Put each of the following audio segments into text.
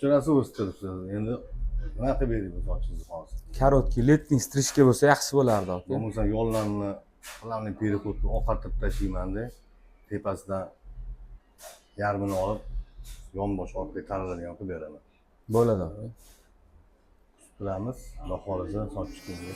sochchilasi o'stiribsiz. Endi nima qilib beraylik bu sochingizni hozir? Korotkий, letniy strижка bo'lsa yaxshi bo'lardi aka. Bo'lmasa yo'llarni planli переходni oqartirib tashlaymanda, tepasidan yarmini olib, yonbosh orqaga taraladigan qilib beraman. Bo'ladi aka. Qilamiz, xudo xolisa soch chiqimga.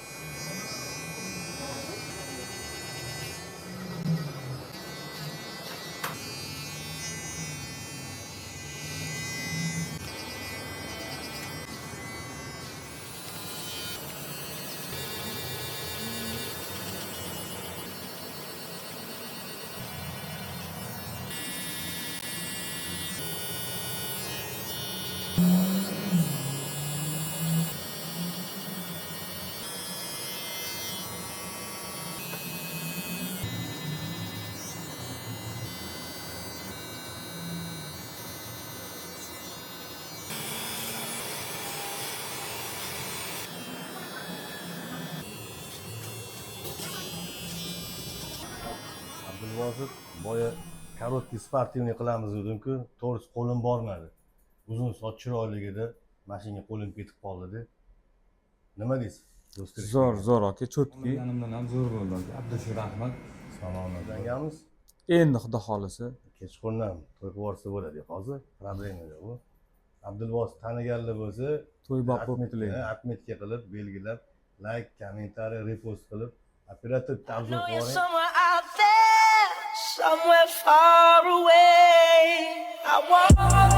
Abdulvosit boya korotkий sportivniy qilamiz dedim-ku, to'g'risi qo'lim bormadi. Uzun soch chiroyligida mashinaga qo'lim ketib qoldi-da. Nima deysiz? Zo'r aka, cho'tki. Yanimdan ham zo'r bo'ldi. Abdushukur Ahmad. Salomlashamiz. Endi xudo xolisa Kechqurun to'y qilsa bo'ladi. Hozir problema yo'q bu. Abdulvosit taniganlar bo'lsa, to'y bop bo'ptilar. atmetga qilib, belgilab, like, kommentariy, repost qilib, operativ tavsiya qiling. Somewhere far away, I want